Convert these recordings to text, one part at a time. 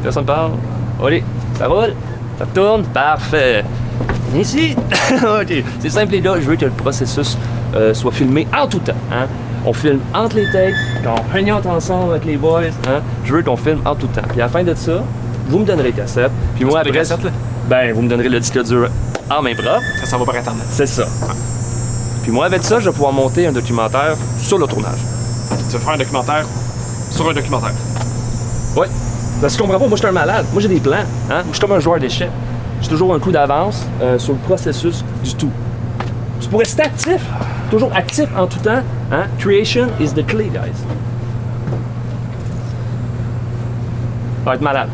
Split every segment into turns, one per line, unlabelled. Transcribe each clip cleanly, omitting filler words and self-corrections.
Personne parle. Allez, ça roule. Ça tourne. Parfait. Viens ici. OK. C'est simple les gars, je veux que le processus soit filmé en tout temps. Hein? On filme entre les takes, quand on réunion ensemble avec les boys. Hein? Je veux qu'on filme en tout temps. Puis à la fin de ça, vous me donnerez les cassettes. Puis moi après,
cassettes, là?
ben vous me donnerez le disque dur en main propre.
Ça s'en va par Internet.
C'est ça. Puis moi avec ça, je vais pouvoir monter un documentaire sur le tournage.
Tu veux faire un documentaire sur un documentaire?
Oui. Parce que tu comprends pas, moi je suis un malade. Moi j'ai des plans. Hein? Moi je suis comme un joueur d'échecs. J'ai toujours un coup d'avance sur le processus du tout. C'est pour rester actif. Toujours actif en tout temps. Hein? Creation is the key, guys. On va être malade.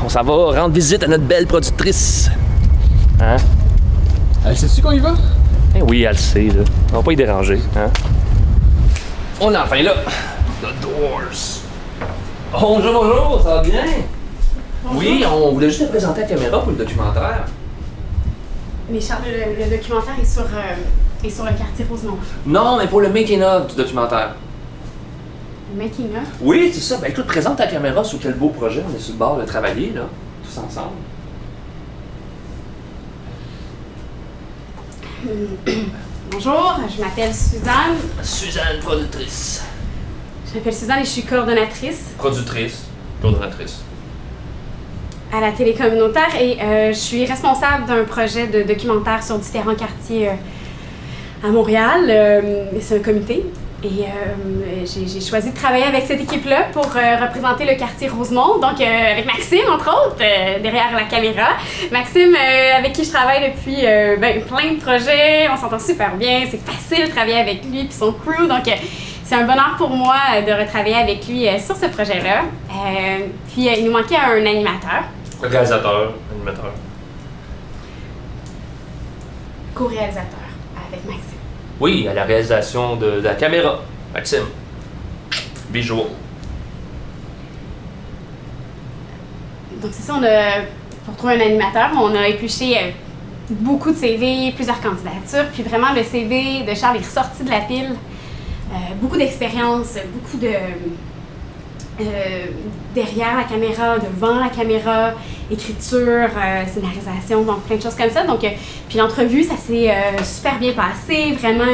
On s'en va rendre visite à notre belle productrice. Hein?
Sais-tu qu'on y va?
Eh oui, elle le sait, là. On va pas y déranger. Hein? On est enfin là. The Doors. Bonjour, bonjour, ça va bien? Bonjour. Oui, on voulait juste te présenter la caméra pour le documentaire.
Mais Charles, le documentaire est sur le quartier Rosemont.
Non, mais pour le making-of du documentaire.
Le making-of?
Oui, c'est ça. Ben écoute, présente ta caméra sur quel beau projet. On est sur le bord de travailler, là, tous ensemble.
Bonjour, je m'appelle Suzanne.
Suzanne, productrice.
Je m'appelle Suzanne et je suis coordonnatrice
Productrice, coordonnatrice.
à la télé communautaire et je suis responsable d'un projet de documentaire sur différents quartiers à Montréal. C'est un comité et j'ai choisi de travailler avec cette équipe-là pour représenter le quartier Rosemont, donc avec Maxime entre autres, derrière la caméra. Maxime, avec qui je travaille depuis plein de projets, on s'entend super bien, c'est facile de travailler avec lui et son crew, donc c'est un bonheur pour moi de retravailler avec lui sur ce projet-là. Puis il nous manquait un animateur.
Réalisateur, animateur.
Co-réalisateur avec Maxime.
Oui, à la réalisation de la caméra. Maxime. Visual.
Donc c'est ça, pour trouver un animateur, on a épluché beaucoup de CV, plusieurs candidatures, puis vraiment le CV de Charles est ressorti de la pile. Beaucoup d'expérience, beaucoup de derrière la caméra, devant la caméra, écriture, scénarisation, donc plein de choses comme ça. Donc, puis l'entrevue, ça s'est super bien passé, vraiment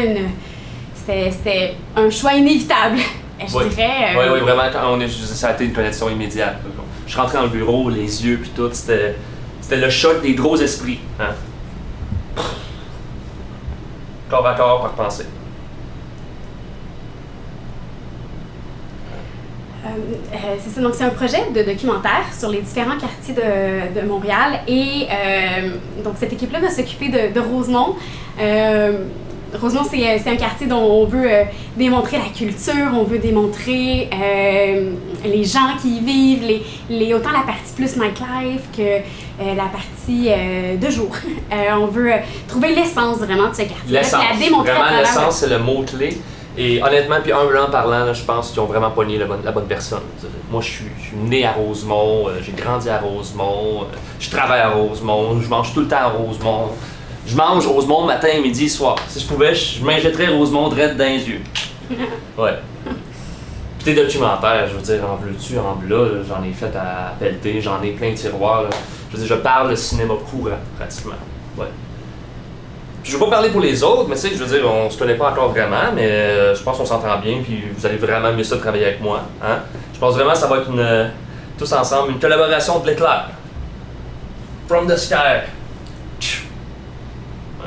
c'était un choix inévitable, je dirais.
Oui, vraiment, ça a été une connexion immédiate. Je suis rentré dans le bureau, les yeux puis tout, c'était le choc des gros esprits. Hein? Corps à corps par pensée.
C'est ça, donc c'est un projet de documentaire sur les différents quartiers de Montréal et donc cette équipe-là va s'occuper de Rosemont. Rosemont, c'est un quartier dont on veut démontrer la culture, on veut démontrer les gens qui y vivent, autant la partie plus nightlife que la partie de jour. On veut trouver l'essence vraiment de ce quartier.
L'essence,
la démontrer
vraiment l'essence, c'est le mot-clé. Et honnêtement, puis humblement parlant, là, je pense qu'ils ont vraiment pogné la bonne personne. Moi, je suis né à Rosemont, j'ai grandi à Rosemont, je travaille à Rosemont, je mange tout le temps à Rosemont. Je mange Rosemont matin, midi, soir. Si je pouvais, je m'injecterais Rosemont direct dans les yeux. Ouais. Puis tes documentaires, je veux dire, en veux-tu, en là, j'en ai fait à pelleter, j'en ai plein de tiroirs. Là. Je veux dire, je parle le cinéma courant, pratiquement. Ouais. Puis je veux pas parler pour les autres, mais tu sais, je veux dire, on se connaît pas encore vraiment, mais je pense qu'on s'entend bien, puis vous allez vraiment mieux ça de travailler avec moi. Hein? Je pense vraiment que ça va être tous ensemble, une collaboration de l'éclair. From the sky. Ouais.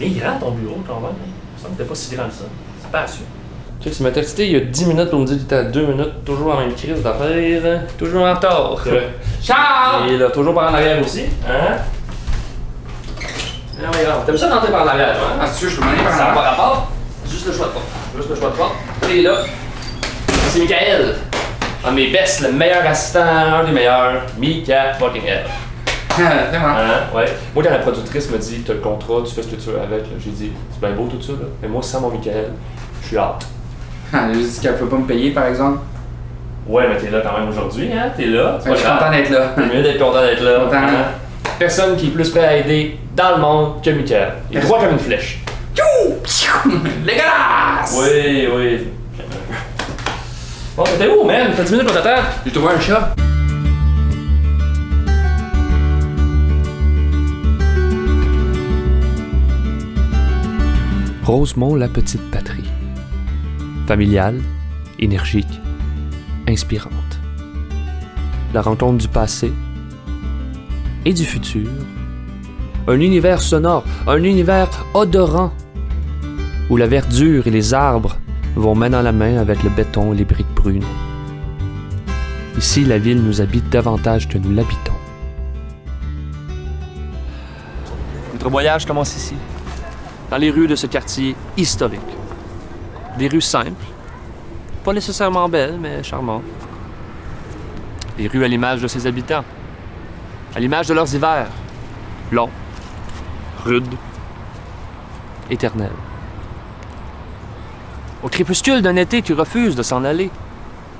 Il est grand ton bureau quand même, hein? Ça me fait pas si grand que ça. C'est pas sûr. Tu sais, il m'a texté il y a 10 minutes pour me dire qu'il était à 2 minutes, toujours en même crise d'affaires, toujours en retard. Charles! Et là, toujours par en arrière aussi. Hein? Ah oui, alors, t'aimes ça rentrer par l'arrière, hein?
Ah, c'est sûr, je peux m'en aller par
Ça n'a
là.
pas rapport. Juste le choix de porte. Juste le choix de porte. Et là, c'est Michael. Un de mes best, le meilleur assistant, un des meilleurs. Mika fucking hell.
C'est moi.
Hein? Ouais. Moi, quand la productrice me dit, t'as le contrat, tu fais ce que tu veux avec, là, j'ai dit, c'est bien beau tout ça, là. Mais moi, sans mon Michael, je suis hâte.
J'ai dit qu'elle peut pas me payer, par exemple.
Ouais, mais t'es là quand même aujourd'hui, hein? T'es là.
Je suis content d'être là.
C'est mieux d'être content d'être là.
Content.
Hein? Personne qui est plus prêt à aider dans le monde que Michael. Il est droit comme une flèche.
Dégueulasse!
Oui, oui. Bon, t'es où, man? Ça fait 10 minutes qu'on t'attend.
J'ai trouvé un chat.
Rosemont, la petite patrie. Familiale, énergique, inspirante. La rencontre du passé et du futur. Un univers sonore, un univers odorant, où la verdure et les arbres vont main dans la main avec le béton et les briques brunes. Ici, la ville nous habite davantage que nous l'habitons. Notre voyage commence ici, dans les rues de ce quartier historique. Des rues simples, pas nécessairement belles, mais charmantes. Des rues à l'image de ses habitants, à l'image de leurs hivers, longs, rudes, éternels. Au crépuscule d'un été qui refuse de s'en aller,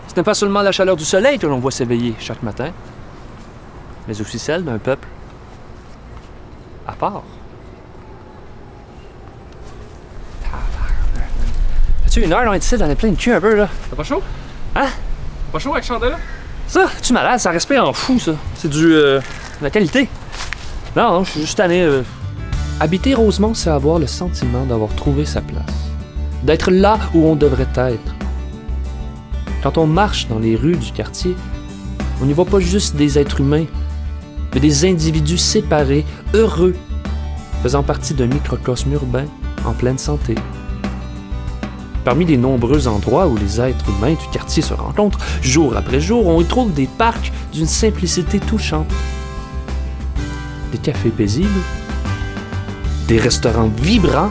ce n'est pas seulement la chaleur du soleil que l'on voit s'éveiller chaque matin, mais aussi celle d'un peuple à part. As-tu une heure, on est ici, on est plein de cul un peu, là.
T'as pas chaud?
Hein?
T'as pas chaud avec chandelle?
Ça, tu malade, ça respire en fou, ça. C'est de la qualité. Non, je suis juste tanné. Habiter Rosemont, c'est avoir le sentiment d'avoir trouvé sa place. D'être là où on devrait être. Quand on marche dans les rues du quartier, on n'y voit pas juste des êtres humains, mais des individus séparés, heureux, faisant partie d'un microcosme urbain en pleine santé. Parmi les nombreux endroits où les êtres humains du quartier se rencontrent, jour après jour, on y trouve des parcs d'une simplicité touchante. Des cafés paisibles, des restaurants vibrants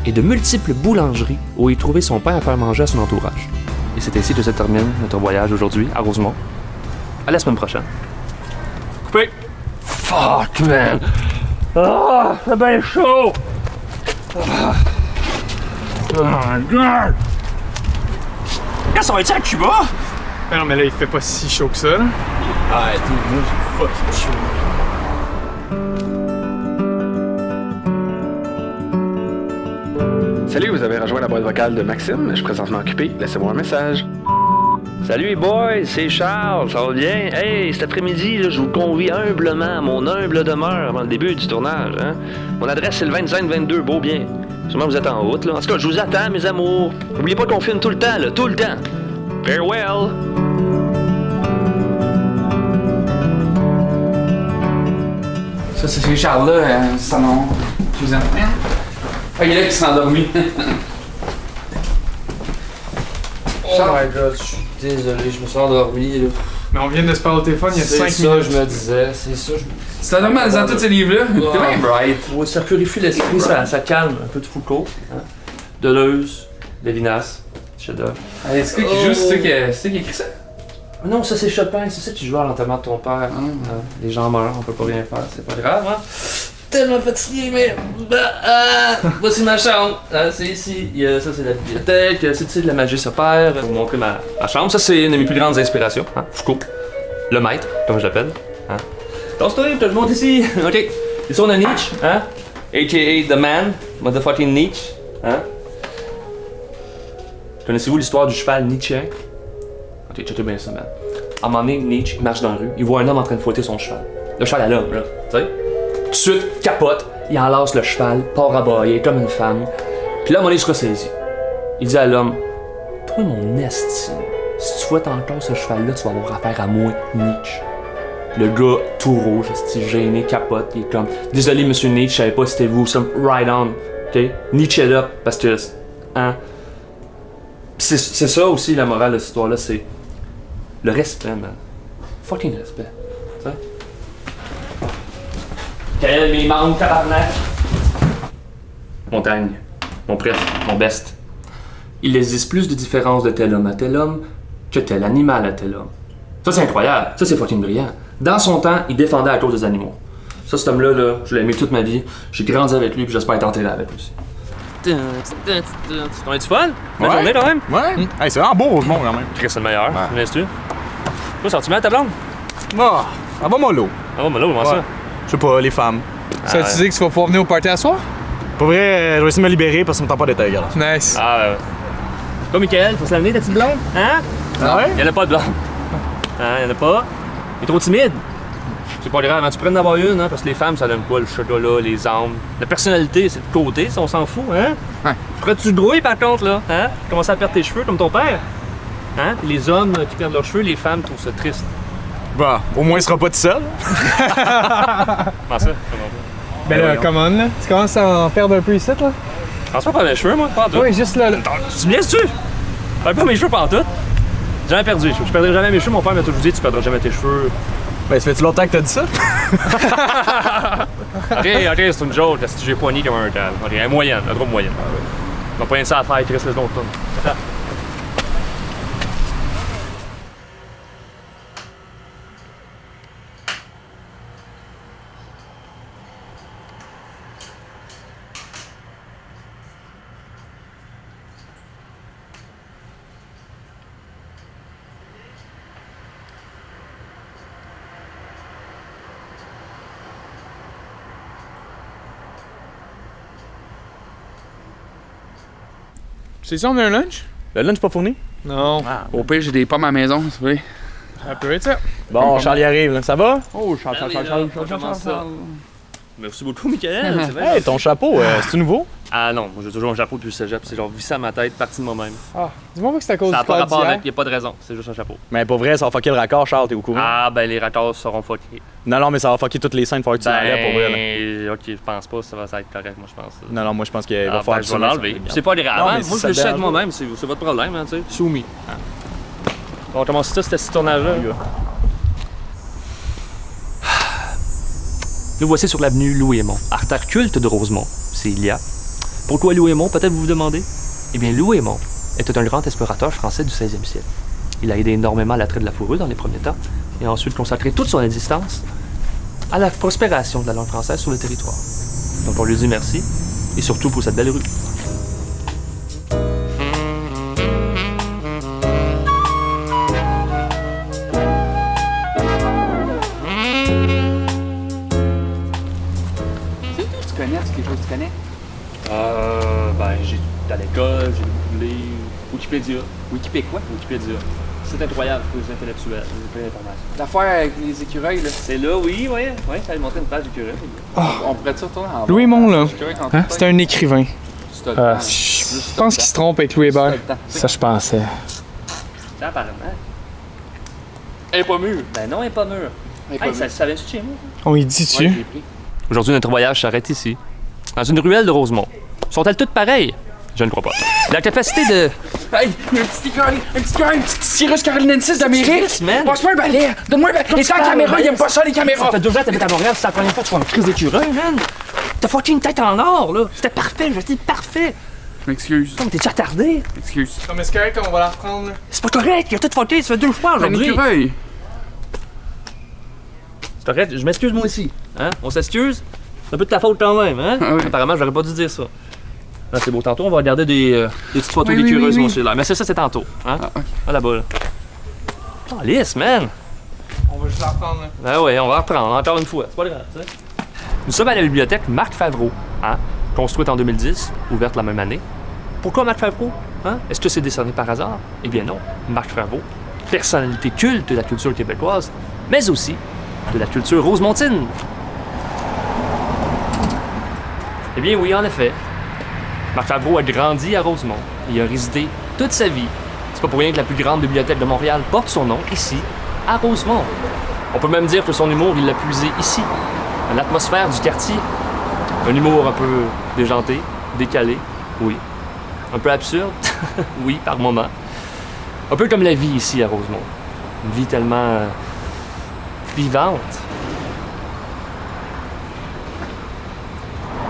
et de multiples boulangeries où y trouver son pain à faire manger à son entourage. Et c'est ainsi que se termine notre voyage aujourd'hui à Rosemont. À la semaine prochaine. Coupé! Fuck, man! Ah, c'est bien chaud! Ah. Oh my god! Qu'est-ce qu'on va-tu à Cuba?
Ben non, mais là, il fait pas si chaud que ça, là.
Ah, tout, moi, j'ai fucking chaud.
Salut, vous avez rejoint la boîte vocale de Maxime. Je suis présentement occupé. Laissez-moi un message.
Salut les boys, c'est Charles, ça va bien? Hey, cet après-midi, là, je vous convie humblement à mon humble demeure avant le début du tournage. Hein? Mon adresse, c'est le 25-22 Beaubien. Sûrement vous êtes en route, là. En tout cas, je vous attends, mes amours. N'oubliez pas qu'on filme tout le temps, là, tout le temps. Farewell!
Ça, c'est chez Charles, là, salon. Cuisine. Ah, il est là qui s'est endormi.
Oh my god, je suis désolé, je me suis endormi, là.
Mais on vient de se parler au téléphone il y a 5 minutes.
C'est ça, je me disais, c'est ça.
C'est normal dans tous ces livres-là. T'es bien bright.
Ouais, ça purifie l'esprit, ça calme un peu de Foucault. Hein? Deleuze, Lévinas, chef-d'œuvre.
Allez, c'est quoi qui joue? C'est ça qui écrit ça?
Non, ça c'est Chopin, c'est ça qui joue à l'enterrement de ton père. Hein? Les gens meurent, on peut pas rien faire, c'est pas grave. Hein? Tellement fatigué, mais. Voici ma chambre. C'est ici. Ça, c'est la bibliothèque. C'est ici de la magie s'opère. Je vais vous montrer ma chambre. Ça, c'est une de mes plus grandes inspirations. Hein? Foucault. Le maître, comme je l'appelle. Hein? Donc, je te le montre ici. OK. Ici, on a Nietzsche. Hein? A.K.A. The Man. Motherfucking Nietzsche. Hein? Connaissez-vous l'histoire du cheval nietzschéen? Ok, checkez bien ça, man. À un moment donné, Nietzsche marche dans la rue. Il voit un homme en train de fouetter son cheval. Le cheval à l'homme, là. Tu sais? Tout de suite, capote, il enlace le cheval, part à brailler comme une femme. Puis là, à un moment donné, il se ressaisit. Il dit à l'homme, toi, mon esti, si tu fouettes encore ce cheval-là, tu vas avoir affaire à moi, Nietzsche. Le gars, tout rouge, gêné, capote, il est comme, désolé, monsieur Nietzsche, je savais pas si c'était vous, some right on, ok? Nietzsche est là, parce que, hein? C'est ça aussi, la morale de cette histoire-là, c'est le respect, man. Fucking respect, tu sais? Quel mes membres, tabarnak! Montagne, mon prêtre, mon best. Il existe plus de différences de tel homme à tel homme que tel animal à tel homme. Ça, c'est incroyable. Ça, c'est fucking brillant. Dans son temps, il défendait à cause des animaux. Ça, cet homme-là, là, je l'ai aimé toute ma vie. J'ai grandi avec lui, puis j'espère être enterré avec lui aussi. On est-tu fun? Bonne journée, quand même?
Ouais. Hey, c'est vraiment beau, Rosemont, quand même.
Chris, c'est le meilleur. Connais-tu? Toi, sors-tu mal ta blonde?
Ah, ça va mollo.
Ah, bon, là, comment ça?
Je sais pas, les femmes. Ça, tu dis que tu vas pouvoir venir au party à soir?
Pour vrai, je vais essayer de me libérer parce qu'on m'entend pas d'être dégueulasse.
Nice.
Ah, ouais. Toi, Michael, faut s'amener ta petite blonde? Hein?
Ah ouais?
Y'en a pas de blonde. Hein, y'en a pas. Il est trop timide. C'est pas grave, hein? Tu pourrais en avoir une, hein? Parce que les femmes, ça donne quoi? Le chocolat, les armes. La personnalité, c'est de côté, ça, on s'en fout, hein?
Ouais.
Ferais-tu de grouille, par contre, là? Hein? Commencer à perdre tes cheveux comme ton père? Hein? Puis les hommes qui perdent leurs cheveux, les femmes trouvent ça triste.
Bah, au moins, il sera pas tout seul.
Comment ça?
Ben là, come on, là. Tu commences à en perdre un peu ici, là?
Je pense pas par mes cheveux, moi, pas en tout.
Oui, juste là.
Tu me laisses-tu? Je perds pas mes cheveux pas en tout. J'ai jamais perdu les cheveux. Je perdrai jamais mes cheveux. Mon père m'a toujours dit tu perdras jamais tes cheveux.
Ben, ça fait-tu longtemps que t'as dit ça?
Ok, c'est une joke. Si j'ai poigné comme un tel. Ok, un moyenne, un trop moyenne. On n'a pas rien de ça à faire, il reste le long de
C'est ça, on a un lunch?
Le lunch pas fourni?
Non.
Au pire, j'ai des pommes à la maison, si vous voulez.
Ça peut être ça.
Bon, Charles y arrive, là. Ça va?
Oh, Charles.
Merci beaucoup, Michael. C'est vrai.
Hey, ton chapeau, c'est-tu nouveau?
Ah non, moi j'ai toujours un chapeau depuis le cégep. C'est genre vissé à ma tête, parti de moi-même.
Ah, dis-moi pas que c'est à cause
Ça n'a
du
pas
code
rapport
d'hier.
avec, il n'y a pas de raison. C'est juste un chapeau.
Mais pour vrai, ça va fucker le raccord, Charles, t'es au courant?
Ah, ben les raccords seront fuckés.
Non, mais ça va fucker toutes les scènes, il faut que tu l'enlèves pour vrai, là.
Ben, ok, je pense pas, ça va être correct, moi je pense.
Non, moi je pense qu'il va
Ah,
falloir
ben, je vais l'enlever. C'est pas grave,
Non,
hein?
mais si
Moi
ça
je le
te
sais avec
dérange
moi-même, c'est votre problème, hein, tu sais. Soumis. On commence ça, c'était ce tournage-là. Nous voici sur l'avenue Louis-Aymon, artère culte de Rosemont. C'est Ilia. Pourquoi Louis-Aymon, peut-être vous vous demandez? Eh bien, Louis-Aymon était un grand explorateur français du 16e siècle. Il a aidé énormément à l'attrait de la fourrure dans les premiers temps, et a ensuite consacré toute son existence à la prospération de la langue française sur le territoire. Donc on lui dit merci, et surtout pour cette belle rue.
Tu connais, c'est quelque chose que tu connais?
Ben, j'ai à l'école, j'ai beaucoup de livres. Wikipédia.
Wikipédia quoi?
Wikipédia. C'est incroyable pour les intellectuels, j'ai plein d'informations.
L'affaire avec les écureuils, là.
C'est là, oui, ça va montrer une page d'écureuil.
On pourrait ça retourner en bas?
Louis-Aymon, là.
Écureuil quand
Hein?
tu
C'est un écrivain.
Si t'as le temps,
Je
juste
pense
t'as
qu'il se trompe avec Louis
le temps.
Hébert.
Juste t'as le temps.
Ça, je pensais.
Ça, apparemment.
Elle est pas mûre.
Ben non, elle est pas mûre.
Elle est pas
Hey,
mûre.
ça vient-tu de chez moi?
On y dit
Ouais,
dessus.
je l'ai pris.
Aujourd'hui, notre voyage s'arrête ici, dans une ruelle de Rosemont. Sont-elles toutes pareilles? Je ne crois pas. La capacité de...
Hey, un petit écureuil, un petit Cyrus carolinensis d'Amérique.
Chris, man.
Passe-moi un balai, donne-moi un balai. Et sans caméra, il aime pas ça, les caméras.
Ça fait 2 ans que t'habites à Montréal, c'est la première fois que tu vois une crise d'écureuil, man. T'as fucking une tête en or, là. C'était parfait, je dis parfait.
Je m'excuse.
Comme t'es-tu attardé?
Excuse.
Non, mais c'est correct, on va la reprendre, là.
C'est pas correct, il a tout fucké, ça fait 2 fois
Un
aujourd'hui.
écureuil.
C'est correct, je m'excuse moi aussi. Hein? On s'excuse? C'est un peu de ta faute quand même, hein?
Ah oui.
Apparemment, j'aurais pas dû dire ça. Ah, c'est beau, tantôt, on va regarder des petites photos
Oui,
d'écureuils sur
oui.
mon cellulaire. Mais c'est ça, c'est tantôt. Hein?
Ah, ok.
Ah, là-bas, là. Oh, lisse, man!
On va juste la reprendre, là.
Ah ouais, on va reprendre encore une fois. C'est pas grave, tu sais. Nous sommes à la bibliothèque Marc Favreau, hein? Construite en 2010, ouverte la même année. Pourquoi Marc Favreau? Hein? Est-ce que c'est décerné par hasard? Eh bien non. Marc Favreau, personnalité culte de la culture québécoise, mais aussi de la culture rosemontine. Eh bien oui, en effet. Marc Favreau a grandi à Rosemont et a résidé toute sa vie. C'est pas pour rien que la plus grande bibliothèque de Montréal porte son nom ici, à Rosemont. On peut même dire que son humour, il l'a puisé ici, dans l'atmosphère du quartier. Un humour un peu déjanté, décalé, oui. Un peu absurde, oui, par moments. Un peu comme la vie ici à Rosemont. Une vie tellement vivante.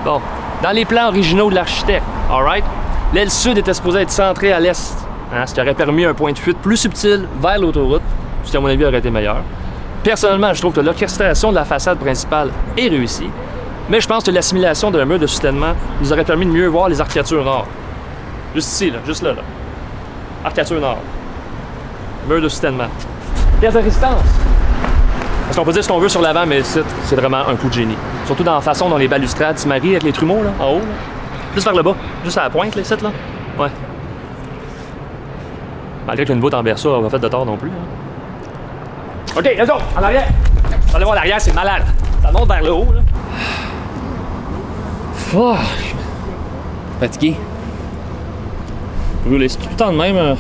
Bon, dans les plans originaux de l'architecte, alright, l'aile sud était supposée être centrée à l'est, hein, ce qui aurait permis un point de fuite plus subtil vers l'autoroute, ce qui à mon avis aurait été meilleur. Personnellement, je trouve que l'orchestration de la façade principale est réussie, mais je pense que l'assimilation d'un mur de soutènement nous aurait permis de mieux voir les arcatures nord. Juste ici, là, juste là, là. Arcature nord. Mur de soutènement. Pièce de résistance. Parce qu'on peut dire ce qu'on veut sur l'avant, mais c'est vraiment un coup de génie. Surtout dans la façon dont les balustrades se marient avec les trumeaux, là, en haut. Là. Juste vers le bas. Juste à la pointe, là, ici, là. Ouais. Malgré que le niveau d'Anversa n'a pas fait de tort non plus. Hein. OK, let's go! En arrière! Allez voir l'arrière, c'est malade. Ça monte vers le haut, là. Fuck! Fatigué. C'est tout le temps de même.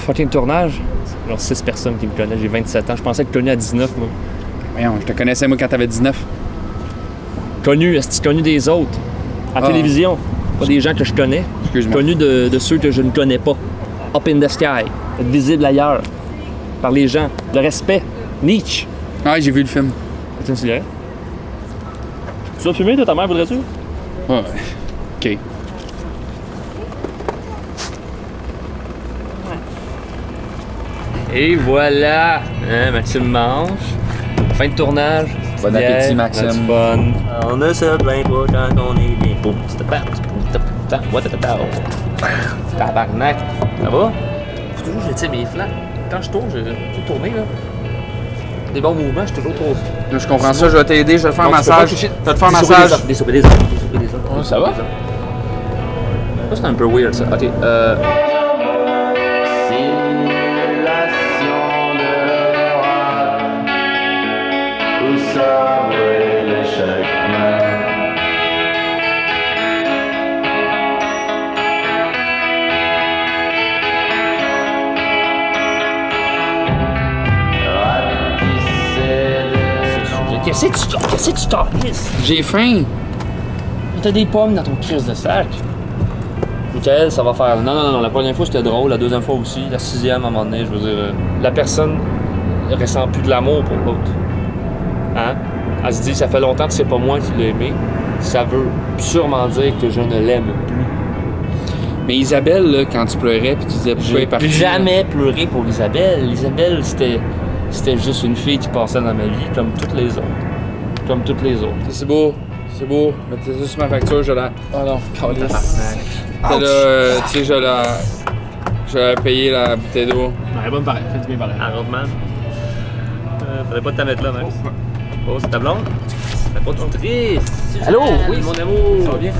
Fucking tournage. Genre 6 personnes qui me connaissent. J'ai 27 ans. Je pensais que connu à 19, moi.
Voyons, je te connaissais, moi, quand t'avais 19.
Connu, est-ce que connu des autres? À télévision. Pas des gens que je connais.
Excuse-moi.
Connu de ceux que je ne connais pas. Up in the sky. Être visible ailleurs. Par les gens. Le respect. Nietzsche.
Ah, j'ai vu le film.
C'est une cigarette? Tu vas fumer, toi, ta mère, voudrais-tu?
Ouais. OK.
Et voilà! Hein, Maxime mange. Fin de tournage.
Bon appétit, Maxime.
That's fun. On a ça plein pas quand on est bien. Boum, tabarnak. Ça va? Faut toujours jeter mes flancs. Quand je tourne, j'ai tourné là. Des bons mouvements, je suis toujours trop.
Là, je comprends ça, je vais t'aider, je vais te faire un massage. Je vais te faire un
Des
massage.
soupes des autres.
Ça va?
Ça, c'est un peu weird ça. Ok, Qu'est-ce que tu t'enlisses?
J'ai faim.
T'as des pommes dans ton crise de sac. Michael, ça va faire. Non, la première fois c'était drôle, la deuxième fois aussi, la sixième à un moment donné, je veux dire. La personne ressent plus de l'amour pour l'autre. Hein? Elle se dit, ça fait longtemps que c'est pas moi qui l'ai aimé. Ça veut sûrement dire que je ne l'aime plus.
Mais Isabelle, là, quand tu pleurais, puis tu disais pourquoi elle est partie.
J'ai jamais pleuré pour Isabelle. Isabelle, c'était juste une fille qui passait dans ma vie, comme toutes les autres. Comme toutes les autres.
C'est beau. C'est beau. Mettez ça sur ma facture, je la. Oh non, calice. Tu sais, je l'ai payé la bouteille d'eau.
Elle est bonne pareil, fais du bien pareil.
Arrête, man. Faudrait pas te mettre là, Max. Oh, c'est ta blonde? T'es pas tout triste. Allô? Oui, mon amour. Ça va bien?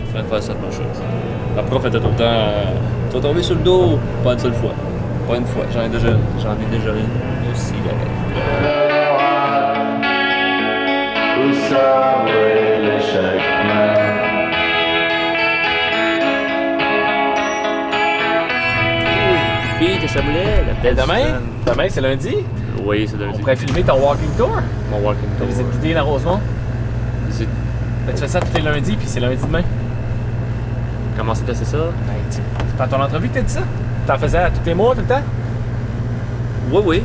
Je vais faire ça de ma chose. La prof était tout le temps. Tu vas tomber sur le dos. Pas une seule fois. Pas une fois. J'en ai déjà une aussi.
Où ça va l'échec,
Puis, que ça voulait, la belle
Demain, c'est lundi.
Oui, c'est lundi.
On pourrait filmer ton walking tour.
Mon walking
La
tour.
visite guidée dans Rosemont.
Visite-
Ben, tu fais ça tous les lundis, puis c'est lundi demain.
Comment c'est passé ça?
Ben, c'est pas ton entrevue que t'as dit ça? T'en faisais à tous les mois, tout le temps?
Oui.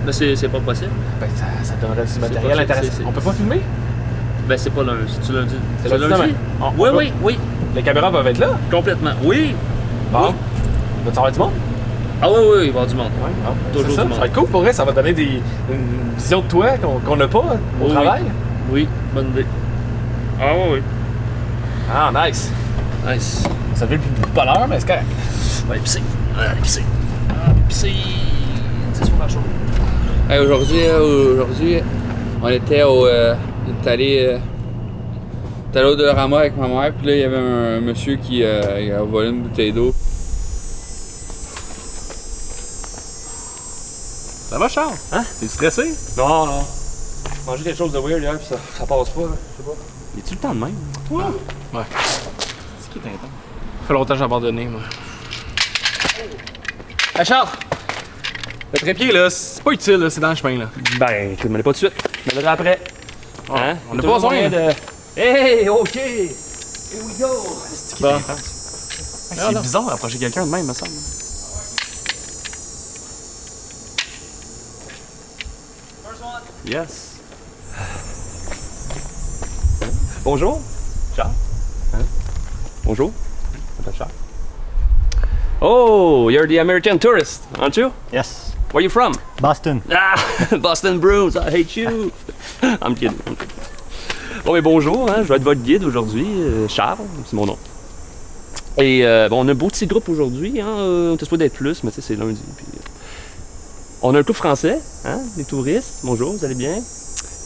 Mais c'est pas possible.
Ben, ça donnerait du
C'est
matériel
pas-
intéressant.
c'est-
On peut pas filmer?
Ben, c'est pas lundi. C'est-tu lundi?
C'est lundi demain.
Oui.
Les caméras peuvent être là?
Complètement. Oui.
Bon.
Oui.
Va-tu avoir du monde?
Ah oui, il va y avoir du monde.
Ouais, bon.
Toujours
C'est ça.
du monde.
Ça va être cool pour vrai, ça va donner une vision de toi qu'on n'a pas au
Oui.
travail.
Oui, bonne idée. Ah oui.
Ah, nice.
Nice.
Ça fait plus de bonne heure, mais c'est correct.
On va épicer. Épicer. C'est super chaud.
Hey, aujourd'hui, on était on est allé au Dolorama avec ma mère, puis là, il y avait un monsieur qui a volé une bouteille d'eau.
Ça va, Charles?
Hein?
T'es stressé?
Non. Manger quelque chose de weird hier, puis ça passe pas, là. Je sais pas.
Y a-tu le temps de même? Ouais. C'est qui est intense? Ça fait longtemps que j'ai abandonné, moi. Hey, Charles! Le trépied, là, c'est pas utile, là, c'est dans le chemin, là.
Ben, je ne me pas tout de suite. Je me le après. Hein?
On a pas besoin
de. Hey, OK! Here we go!
Bon. C'est bizarre d'approcher quelqu'un de même, me semble. Yes.
Bonjour. Charles. Hein? Bonjour. Je m'appelle Charles. Oh, you're the American tourist, aren't you?
Yes,
Where are you from?
Boston.
Ah, Boston Bruins, I hate you. I'm kidding. Bon, mais bonjour, hein, je vais être votre guide aujourd'hui. Charles, c'est mon nom. Et bon, on a un beau petit groupe aujourd'hui. Hein, on était supposé d'être plus, mais tu sais, c'est lundi. Puis, on a un couple français, hein, des touristes. Bonjour, vous allez bien?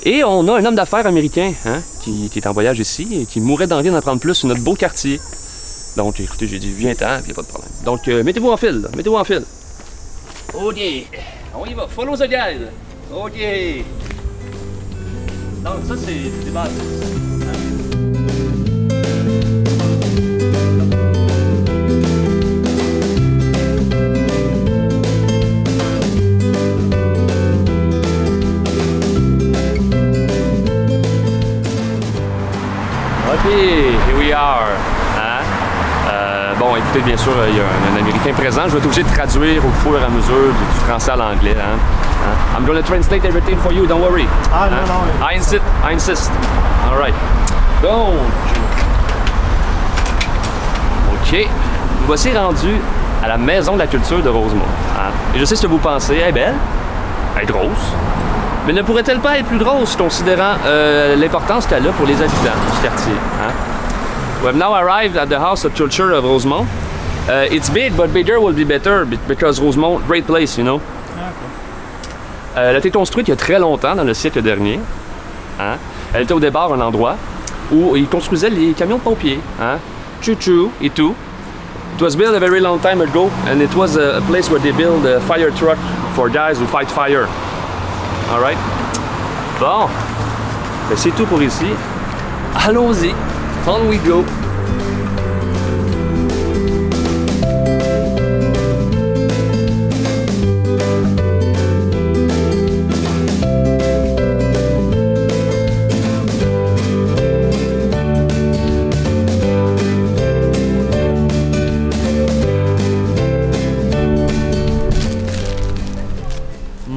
Et on a un homme d'affaires américain, hein, qui est en voyage ici et qui mourrait d'envie d'en apprendre plus sur notre beau quartier. Donc, écoutez, j'ai dit, viens-t'en, puis y a pas de problème. Donc, mettez-vous en file, là. Mettez-vous en file. OK. On y va. Follow the guide. OK. Donc, ça, c'est des bases. OK, here we are. Hein? Bon, écoutez, bien sûr, il y a un Américain présent. Je vais être obligé de traduire au fur et à mesure du français à l'anglais. Hein? I'm going to translate everything for you, don't worry.
Ah, non, non.
I insist. All right. Donc, OK. Nous voici rendus à la Maison de la Culture de Rosemont. Hein? Et je sais ce que vous pensez. Elle est belle. Elle est grosse. Mais ne pourrait-elle pas être plus grosse, considérant l'importance qu'elle a pour les habitants du quartier? Hein? We have now arrived at the House of Culture of Rosemont. It's big, but bigger will be better because Rosemont, great place, you know. Elle a été construite il y a très longtemps, dans le siècle dernier. Hein? Elle était au départ un endroit où ils construisaient les camions de pompiers. Hein? Choo-choo et tout. It was built a very long time ago, and it was a place where they build a fire truck for guys who fight fire. Alright? Bon. Ben, c'est tout pour ici. Allons-y. On we go.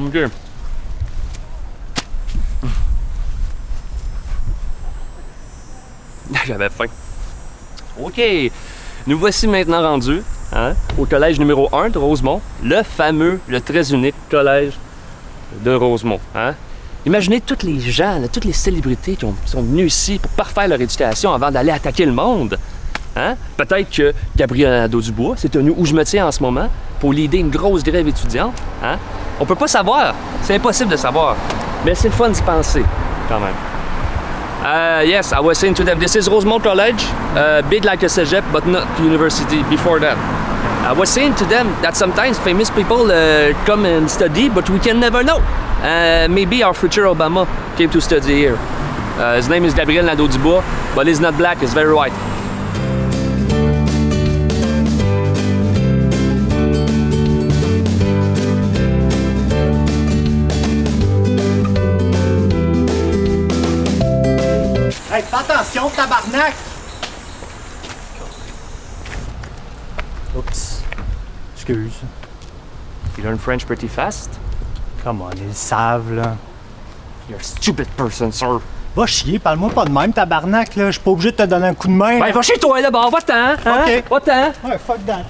OK. J'avais faim. OK. Nous voici maintenant rendus au collège numéro 1 de Rosemont, le fameux, le très unique collège de Rosemont. Hein? Imaginez tous les gens, là, toutes les célébrités qui sont venus ici pour parfaire leur éducation avant d'aller attaquer le monde. Hein? Peut-être que Gabriel Nadeau-Dubois, c'est tenu où je me tiens en ce moment, pour leader une grosse grève étudiante. Hein? On peut pas savoir. C'est impossible de savoir. Mais c'est le fun d'y penser, quand même. Yes, I was saying to them, this is Rosemont College, big like a cégep, but not university before that. I was saying to them that sometimes famous people come and study, but we can never know. Maybe our future Obama came to study here. His name is Gabriel Nadeau-Dubois, but he's not black, he's very white.
Hey, fais attention, tabarnak! Oups. Excuse.
You learn French pretty fast?
Come on, ils savent, là.
You're a stupid person, sir.
Va chier, parle-moi pas de même, tabarnak, là. Je suis pas obligé de te donner un coup de main.
Ben, va chez toi, là, bas va-t'en, hein?
OK.
Va-t'en.
Ouais, fuck that.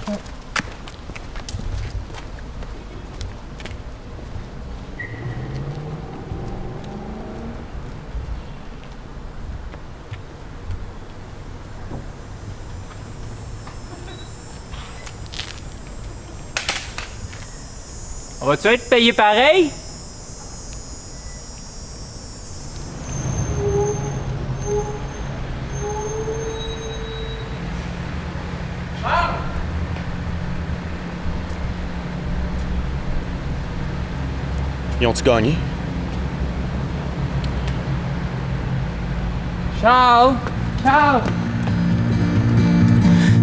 On va-tu être payé pareil?
Ils ont-tu gagné?
Charles! Charles!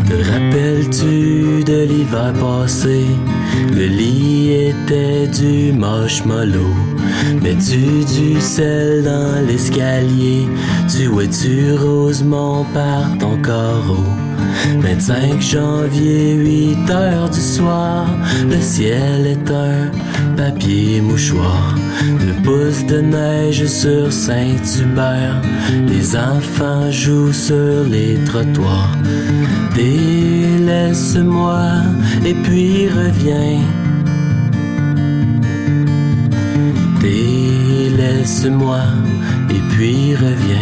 Te rappelles-tu de l'hiver passé? Le lit était du marshmallow. Mets-tu du sel dans l'escalier? Tu es-tu Rosemont par ton carreau? 25 janvier, 8 heures du soir. Le ciel est un papier mouchoir. 2 pouces de neige sur Saint-Hubert. Les enfants jouent sur les trottoirs. Délaisse-moi et puis reviens. Délaisse-moi et puis reviens.